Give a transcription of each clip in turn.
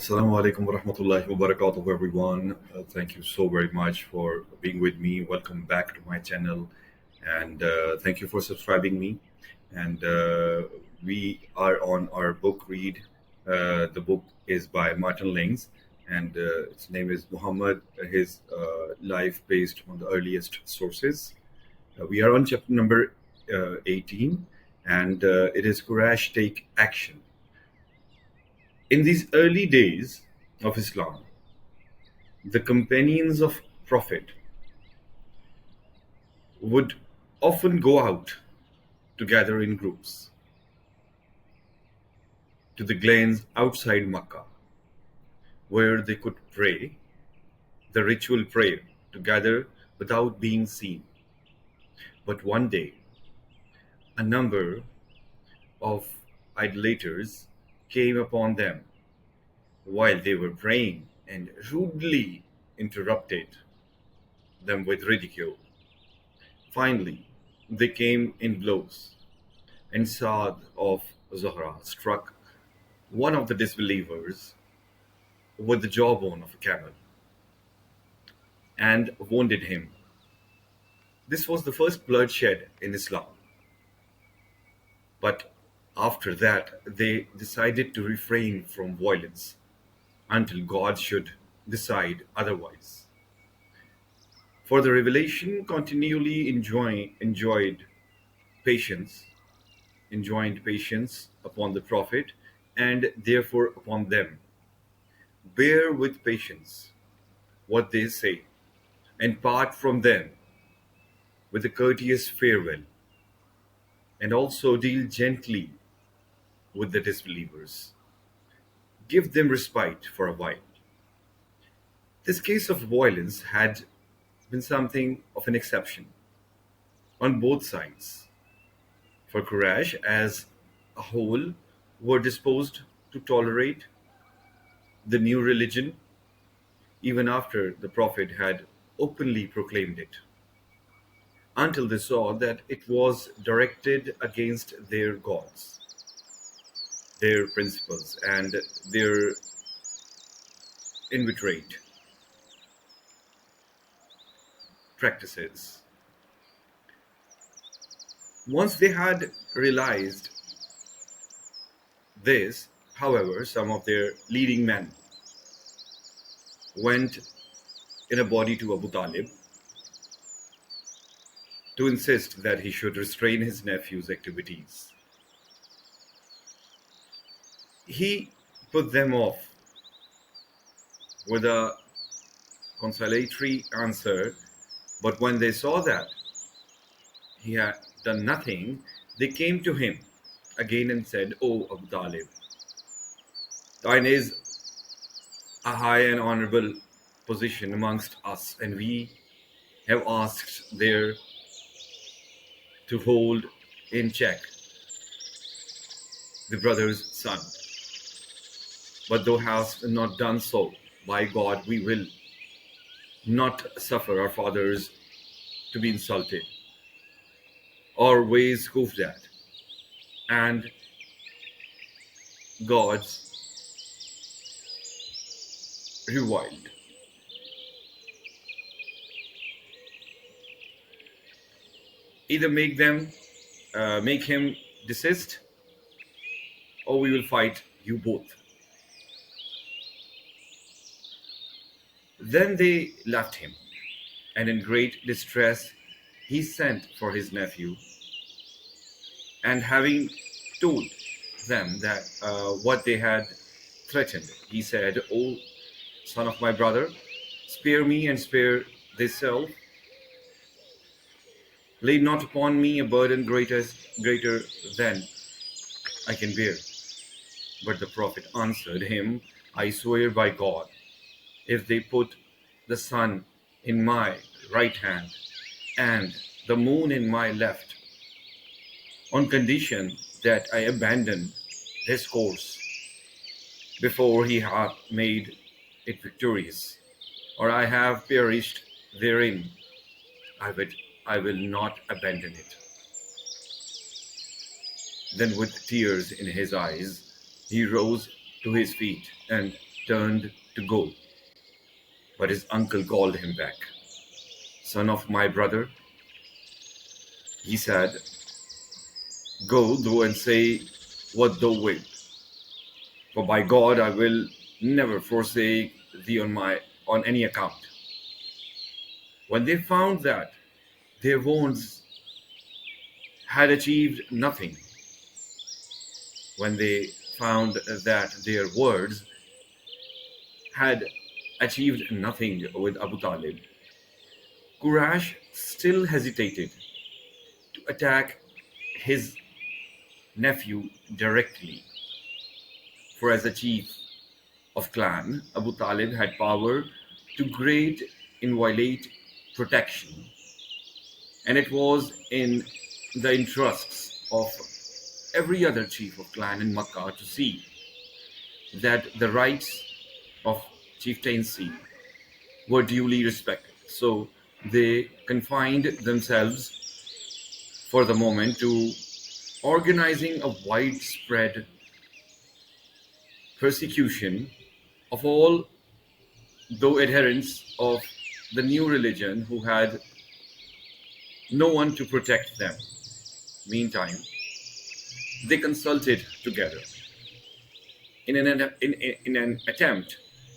Assalamu alaikum wa rahmatullahi wa barakatuh, everyone. Thank you so very much for being with me. Welcome back to my channel, and thank you for subscribing me. And we are on our book read. The book is by Martin Lings, and its name is Muhammad, his life based on the earliest sources. We are on chapter number 18, and it is Quraysh Take Action. In these early days of Islam, the companions of Prophet would often go out together in groups to the glens outside Makkah, where they could pray the ritual prayer together without being seen. But one day, a number of idolaters came upon them while they were praying and rudely interrupted them with ridicule. Finally, they came in blows, and Saad of Zohra struck one of the disbelievers with the jawbone of a camel and wounded him. This was the first bloodshed in Islam. But after that, they decided to refrain from violence until God should decide otherwise. For the revelation continually patience, enjoined patience upon the Prophet and therefore upon them. Bear with patience what they say, and part from them with a courteous farewell, and also deal gently with the disbelievers. Give them respite for a while. This case of violence had been something of an exception on both sides, for Quraysh as a whole were disposed to tolerate the new religion even after the Prophet had openly proclaimed it, until they saw that it was directed against their gods, their principles, and their inveterate practices. Once they had realized this, however, some of their leading men went in a body to Abu Talib to insist that he should restrain his nephew's activities. He put them off with a conciliatory answer, but when they saw that he had done nothing, they came to him again and said, "O Abu Talib, thine is a high and honorable position amongst us, and we have asked there to hold in check the brother's son. But thou hast not done so. By God, we will not suffer our fathers to be insulted or ways scoffed at, and God's reviled. Either make him desist, or we will fight you both." Then they left him, and in great distress he sent for his nephew, and having told them that what they had threatened, he said, "O son of my brother, spare me and spare thyself. Lay not upon me a burden greater than I can bear." But the Prophet answered him, "I swear by God, if they put the sun in my right hand and the moon in my left, on condition that I abandon this course before he hath made it victorious, or I have perished therein, I will not abandon it." Then with tears in his eyes, he rose to his feet and turned to go, but his uncle called him back. "Son of my brother," he said, "go thou and say what thou wilt, for by God I will never forsake thee on any account." When they found that their wounds had achieved nothing, when they found that their words had achieved nothing with Abu Talib, Quraysh still hesitated to attack his nephew directly, for as a chief of clan, Abu Talib had power to grant inviolate protection, and it was in the interests of every other chief of clan in Makkah to see that the rights of chieftaincy were duly respected. So they confined themselves for the moment to organizing a widespread persecution of all though adherents of the new religion who had no one to protect them. Meantime, they consulted together in an attempt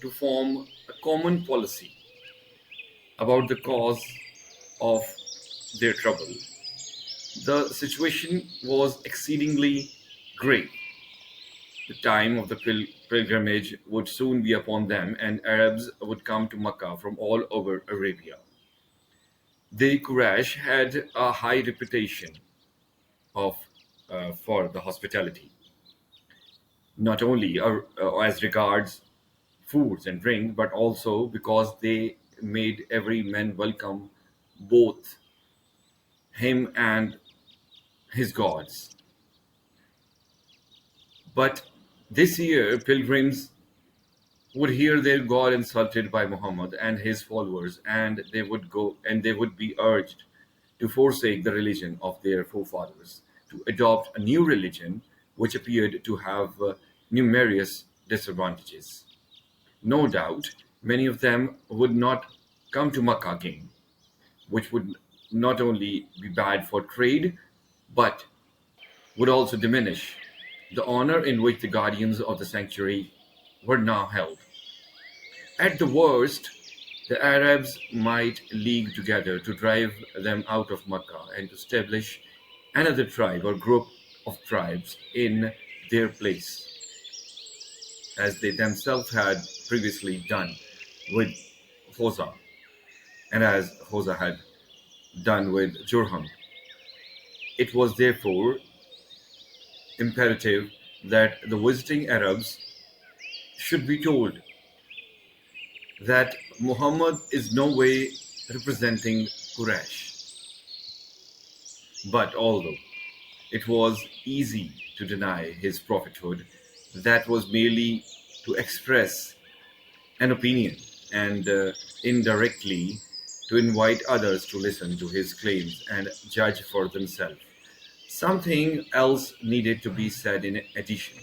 to form a common policy about the cause of their trouble. The situation was exceedingly grave. The time of the pilgrimage would soon be upon them, and Arabs would come to Makkah from all over Arabia. The Quraysh had a high reputation of for the hospitality, not only as regards foods and drink, but also because they made every man welcome both him and his gods. But this year, pilgrims would hear their God insulted by Muhammad and his followers, and they would be urged to forsake the religion of their forefathers, to adopt a new religion which appeared to have numerous disadvantages. No doubt, many of them would not come to Makkah again, which would not only be bad for trade, but would also diminish the honor in which the guardians of the sanctuary were now held. At the worst, the Arabs might league together to drive them out of Makkah and to establish another tribe or group of tribes in their place, as they themselves had previously done with Hosa, and as Hosa had done with Jurham. It was therefore imperative that the visiting Arabs should be told that Muhammad is no way representing Quraysh. But although it was easy to deny his prophethood, that was merely to express an opinion and indirectly to invite others to listen to his claims and judge for themselves. Something else needed to be said in addition,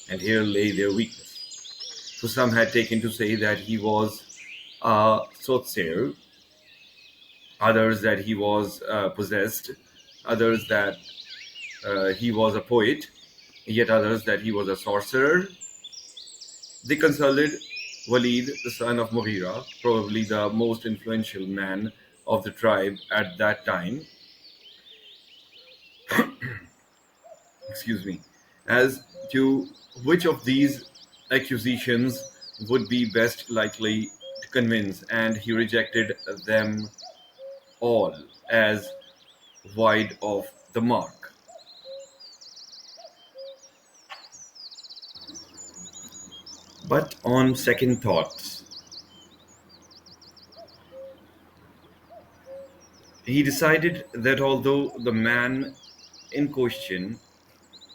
and here lay their weakness. For some had taken to say that he was a soothsayer, others that he was possessed, others that he was a poet, yet others that he was a sorcerer. They consulted Walid, the son of Mughira, probably the most influential man of the tribe at that time, excuse me, as to which of these accusations would be best likely to convince, and he rejected them all as wide of the mark. But on second thoughts, he decided that although the man in question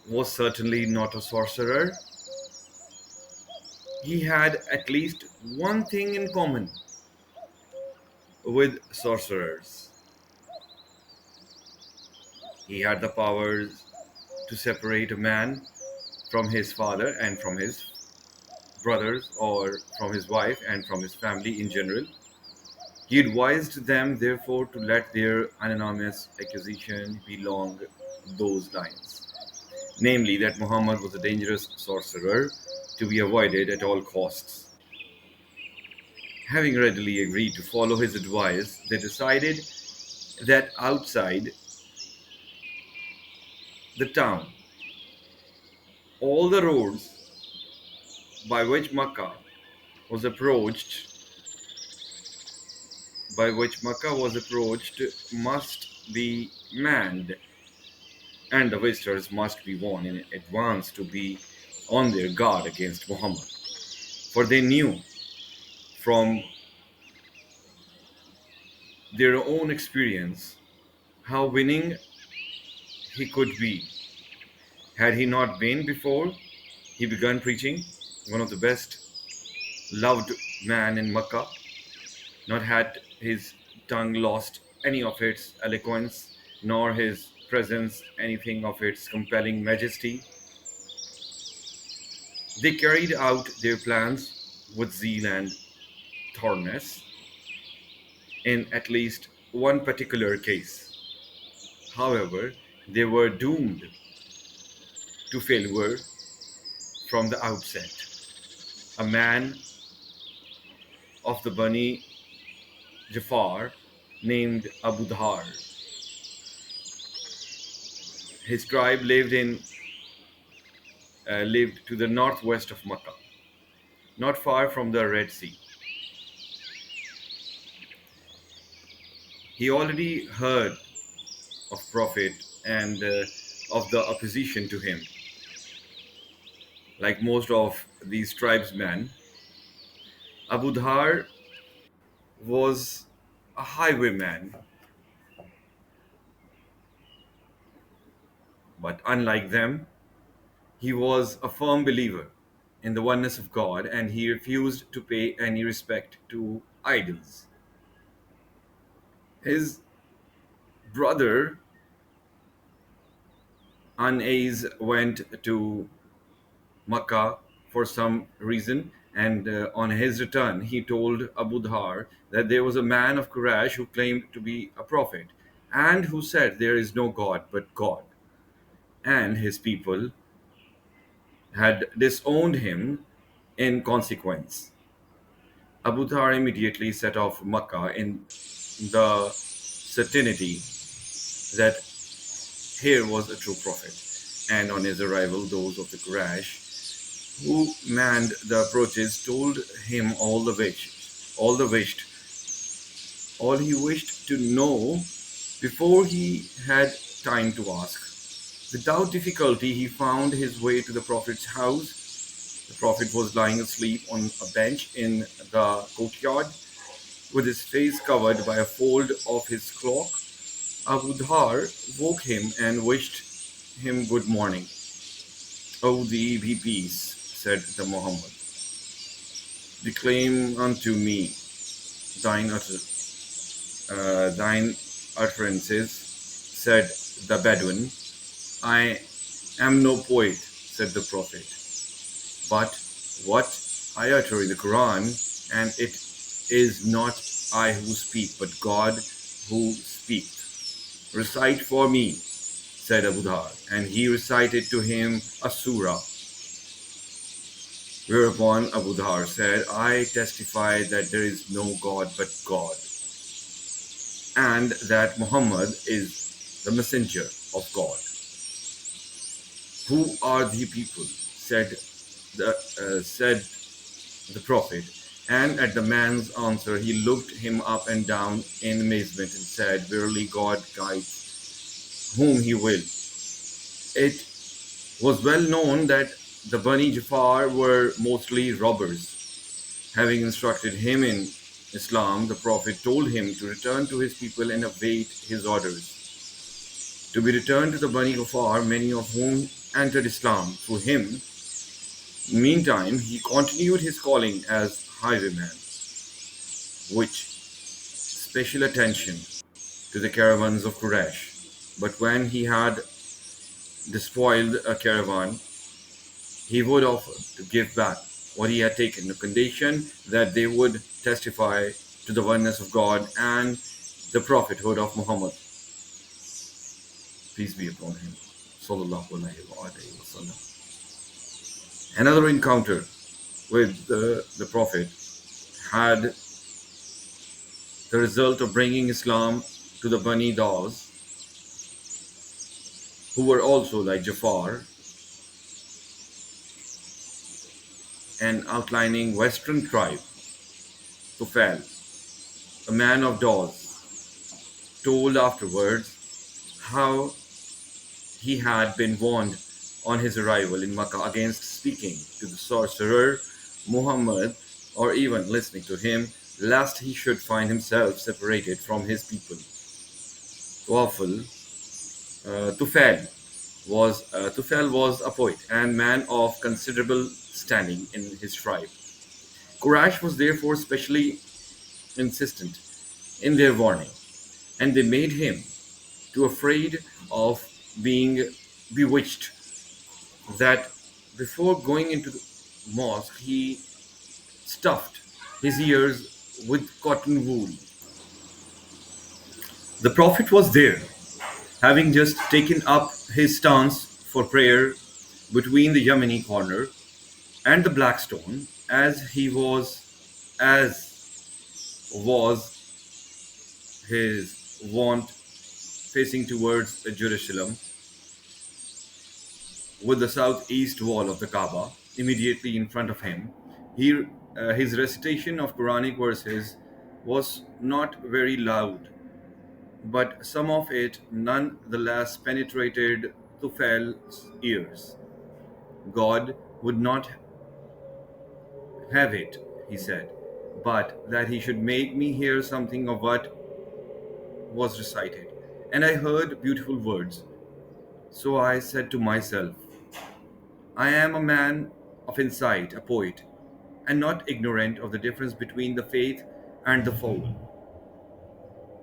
was certainly not a sorcerer, he had at least one thing in common with sorcerers. He had the powers to separate a man from his father and from his brothers or from his wife and from his family in general. He advised them, therefore, to let their anonymous accusation be along those lines, namely that Muhammad was a dangerous sorcerer to be avoided at all costs. Having readily agreed to follow his advice, they decided that outside the town, all the roads by which was approached Makkah was approached must be manned, and the visitors must be warned in advance to be on their guard against Muhammad. For they knew from their own experience how winning he could be. Had he not been before he began preaching, one of the best loved man in Makkah, not had his tongue lost any of its eloquence, nor his presence anything of its compelling majesty. They carried out their plans with zeal and thoroughness in at least one particular case. However, they were doomed to failure from the outset. A man of the Bani Jafar named Abu Dhar. His tribe lived to the northwest of Makkah, not far from the Red Sea. He already heard of Prophet and of the opposition to him. Like most of these tribesmen, Abu Dhar was a highwayman, but unlike them, he was a firm believer in the oneness of God, and he refused to pay any respect to idols. His brother Anais went to Makkah for some reason, and on his return, he told Abu Dhar that there was a man of Quraysh who claimed to be a prophet and who said there is no God but God, and his people had disowned him in consequence. Abu Dhar immediately set off Makkah in the certainty that here was a true prophet, and on his arrival, those of the Quraysh who manned the approaches told him all he wished to know before he had time to ask. Without difficulty, he found his way to the Prophet's house. The Prophet was lying asleep on a bench in the courtyard with his face covered by a fold of his cloak. Abu Dhar woke him and wished him good morning. O thee be peace, said the Muhammad. Declaim unto me thine, thine utterances, said the Bedouin. I am no poet, said the Prophet, but what I utter in the Quran, and it is not I who speak, but God who speaks. Recite for me, said Abu Dhar, and he recited to him a surah. Whereupon Abu Dhar said, I testify that there is no God but God, and that Muhammad is the messenger of God. Who are the people? Said the Prophet, and at the man's answer he looked him up and down in amazement and said, Verily God guides whom he will. It was well known that the Bani Jafar were mostly robbers. Having instructed him in Islam, the Prophet told him to return to his people and await his orders. To be returned to the Bani Jafar, many of whom entered Islam through him. Meantime, he continued his calling as highwayman, which special attention to the caravans of Quraysh. But when he had despoiled a caravan, he would offer to give back what he had taken, the condition that they would testify to the oneness of God and the prophethood of Muhammad, peace be upon him. Sallallahu alaihi wasallam. Another encounter with the Prophet had the result of bringing Islam to the Bani Dawes, who were also like Jafar, an outlining western tribe. Tufail, a man of Dawes, told afterwards how he had been warned on his arrival in Makkah against speaking to the sorcerer Muhammad or even listening to him, lest he should find himself separated from his people. Tawaful, Tufail was a poet and man of considerable standing in his tribe. Quraysh was therefore specially insistent in their warning, and they made him too afraid of being bewitched that before going into the mosque he stuffed his ears with cotton wool. The Prophet was there, having just taken up his stance for prayer between the Yemeni corner and the Black Stone, as was his wont, facing towards Jerusalem, with the southeast wall of the Kaaba immediately in front of him. His recitation of Quranic verses was not very loud, but some of it nonetheless penetrated Tufail's ears. God would not have it, he said, but that he should make me hear something of what was recited. And I heard beautiful words. So I said to myself, I am a man of insight, a poet, and not ignorant of the difference between the faith and the foul.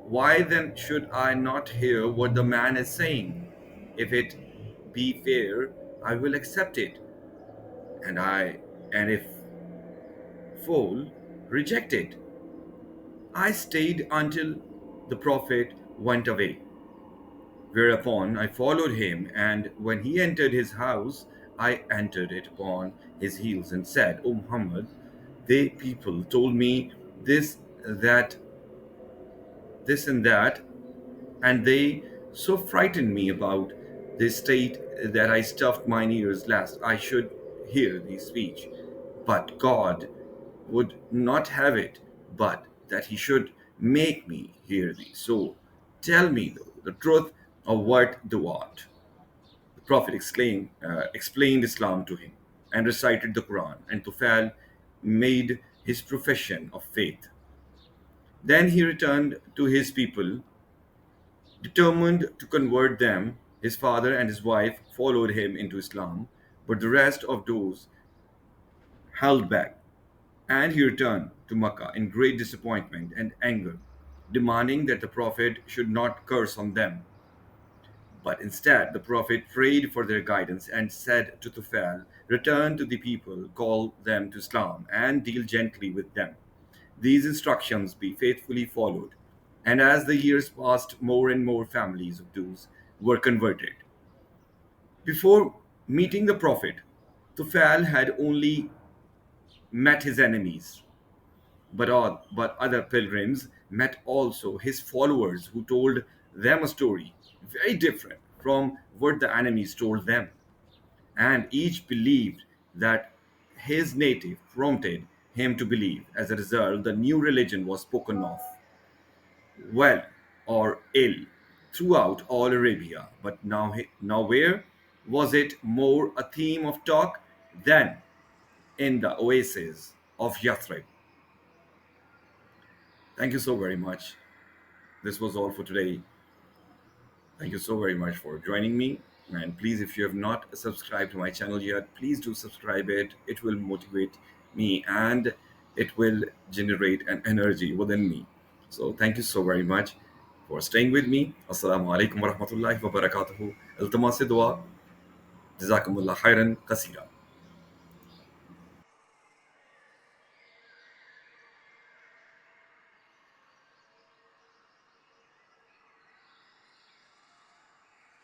Why then should I not hear what the man is saying? If it be fair, I will accept it, and if foul, reject it. I stayed until the prophet went away, whereupon I followed him, and when he entered his house, I entered it upon his heels and said, O Muhammad, they people told me this, that, this and that, and they so frightened me about this state that I stuffed mine ears lest I should hear thee speech. But God would not have it, but that he should make me hear thee. So tell me though the truth of what thou art. The Prophet explained Islam to him and recited the Quran, and Tufail made his profession of faith. Then he returned to his people, determined to convert them. His father and his wife followed him into Islam, but the rest of those held back, and he returned to Makkah in great disappointment and anger, demanding that the Prophet should not curse on them. But instead, the Prophet prayed for their guidance and said to Tufail, return to the people, call them to Islam, and deal gently with them. These instructions be faithfully followed. And as the years passed, more and more families of those were converted. Before meeting the Prophet, Tufail had only met his enemies, but other pilgrims met also his followers who told them a story very different from what the enemies told them. And each believed that his native prompted him to believe. As a result, the new religion was spoken of, well or ill, throughout all Arabia. But nowhere was it more a theme of talk than in the oasis of Yathrib. Thank you so very much. This was all for today. Thank you so very much for joining me. And please, if you have not subscribed to my channel yet, please do subscribe it. It will motivate me and it will generate an energy within me. So thank you so very much for staying with me. Assalamu alaikum wa rahmatullahi wa barakatuhu. Iltamasi dua. Jazakumullah khairan kasira.